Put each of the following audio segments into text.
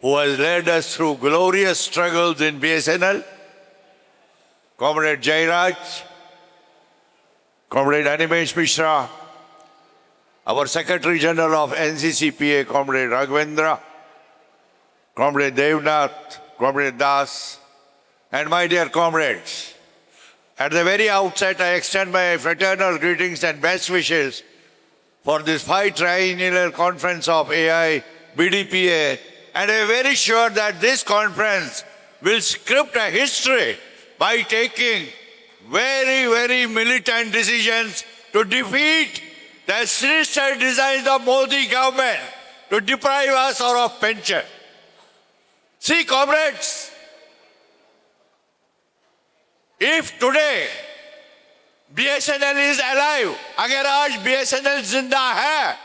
who has led us through glorious struggles in BSNL, Comrade Jairaj, Comrade Animesh Mishra, our Secretary General of NCCPA, Comrade Raghavendra, Comrade Devnath, Comrade Das, and my dear comrades. At the very outset, I extend my fraternal greetings and best wishes for this 5th triennial conference of AI BDPA, and I am very sure that this conference will script a history by taking very, very militant decisions to defeat the sinister designs of Modi government to deprive us of our pension. See, comrades, if today BSNL is alive, अगर आज BSNL जिंदा है,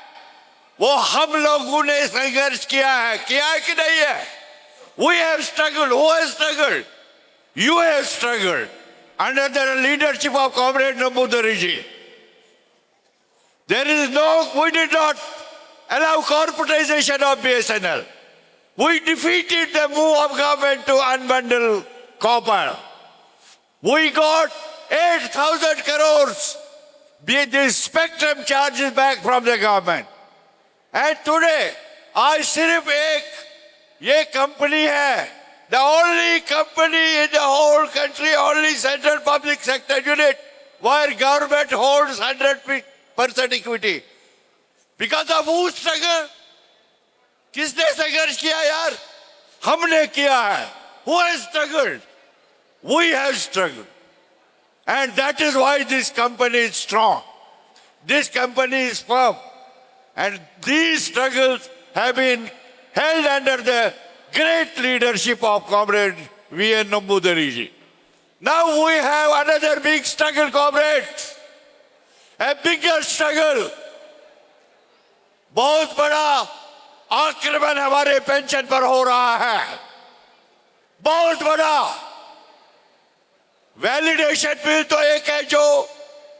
वो हम लोगों ने संघर्ष किया है कि नहीं है? We have struggled. Who has struggled? You have struggled under the leadership of Comrade Namboodiriji ji. We did not allow corporatization of BSNL. We defeated the move of government to unbundle copper. We got 8,000 crores the spectrum charges back from the government. And today, आज सिर्फ एक ये company है, the only company in the whole country, only central public sector unit where government holds 100% equity. Because of whose struggle? किसने संघर्ष किया यार? हमने किया है. Who has struggled? We have struggled. And that is why this company is strong. This company is firm. And these struggles have been held under the great leadership of Comrade V.N. Namboodiriji ji. Now we have another big struggle, comrades. A bigger struggle. बहुत बड़ा आक्रमण हमारे pension पर हो रहा है. बहुत बड़ा. Validation bill तो एक है जो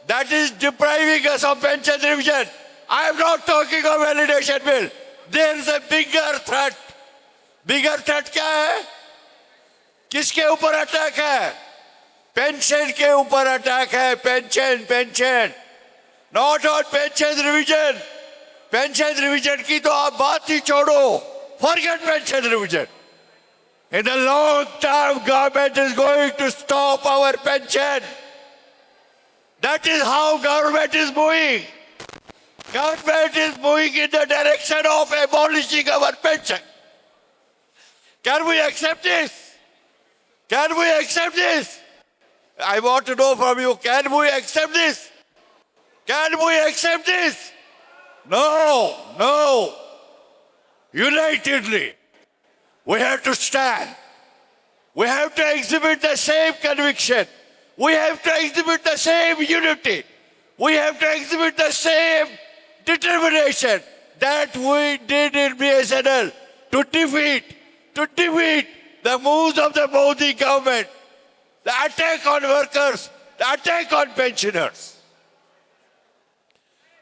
that is depriving us of pension revision. I am not talking of validation bill. There is a bigger threat. Bigger threat क्या है? किसके ऊपर अटैक है? पेंशन के ऊपर अटैक है. Pension. Not on pension revision. Pension revision की तो आप बात ही छोड़ो. Forget pension revision. In the long term, government is going to stop our pension. That is how government is moving. Government is moving in the direction of abolishing our pension. Can we accept this? Can we accept this? I want to know from you, can we accept this? Can we accept this? No. Unitedly. We have to stand. We have to exhibit the same conviction. We have to exhibit the same unity. We have to exhibit the same determination that we did in BSNL to defeat the moves of the Modi government, the attack on workers, the attack on pensioners.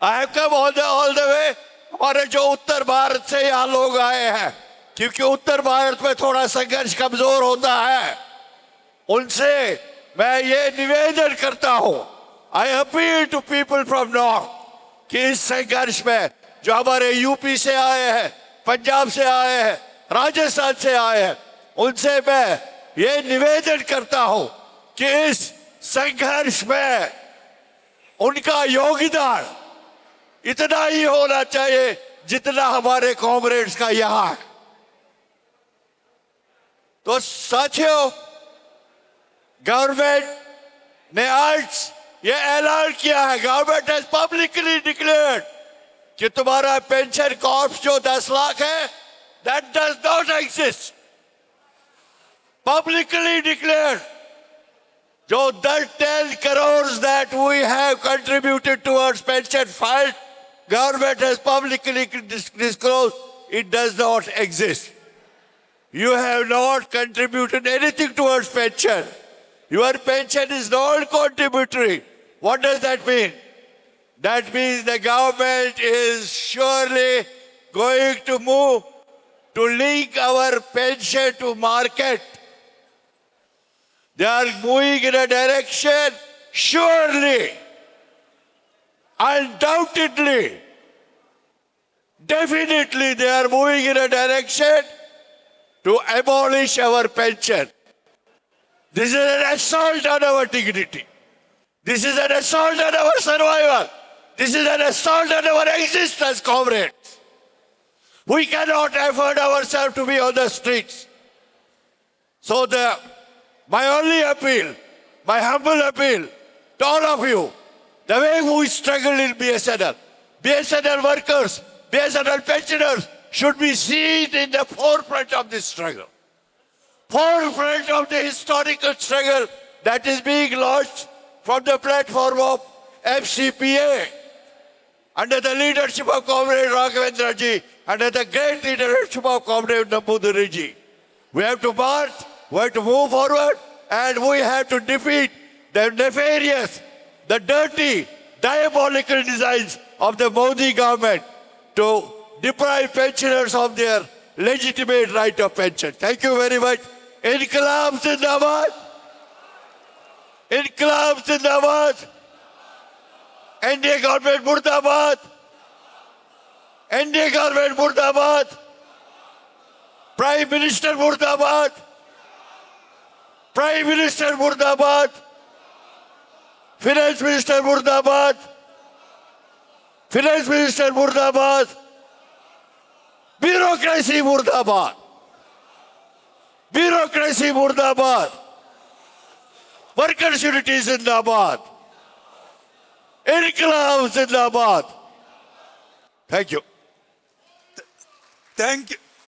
I have come all the way. हमारे जो उत्तर भारत से यहाँ लोग आए हैं, क्योंकि उत्तर भारत में थोड़ा संघर्ष कमजोर होता है, उनसे मैं ये निवेदन करता हूँ. I appeal to people from north कि इस संघर्ष में जो हमारे यूपी से आए हैं, पंजाब से आए हैं, राजस्थान से आए हैं, उनसे मैं ये निवेदन करता हूँ कि इस संघर्ष में उनका योगदान इतना ही होना चाहिए जितना हमारे कॉमरेड्स का यहाँ है. तो साथियों, गवर्नमेंट ने आज ये ऐलान किया है, गवर्नमेंट हैज पब्लिकली डिक्लेयर्ड कि तुम्हारा पेंशन कॉर्प्स जो 10 लाख है, that does not exist. Publicly declared. जो 10 crores that we have contributed towards pension fund, government has publicly disclosed it does not exist. You have not contributed anything towards pension. Your pension is non-contributory. What does that mean? That means the government is surely going to move to link our pension to market. They are moving in a direction, surely, undoubtedly, definitely they are moving in a direction to abolish our pension. This is an assault on our dignity. This is an assault on our survival. This is an assault on our existence, comrades. We cannot afford ourselves to be on the streets. So my only appeal, my humble appeal to all of you, the way we struggle in BSNL workers, BSNL pensioners should be seen in the forefront of this struggle. Forefront of the historical struggle that is being launched from the platform of FCPA under the leadership of Comrade Raghavendra ji, under the great leadership of Comrade Namboodiriji ji. We have to march, we have to move forward, and we have to defeat the nefarious, the dirty, diabolical designs of the Modi government to deprive pensioners of their legitimate right of pension. Thank you very much. Inqilab Zindabad. Inqilab Zindabad. NDA government Murdabad. NDA government Murdabad. Prime Minister Murdabad. Prime Minister Murdabad. Finance Minister Murdabad. Finance Minister Murdabad. Bureaucracy Murdabad. Bureaucracy Murdabad. Workers' Unity Zindabad. Inqilab Zindabad. Thank you. Thank you.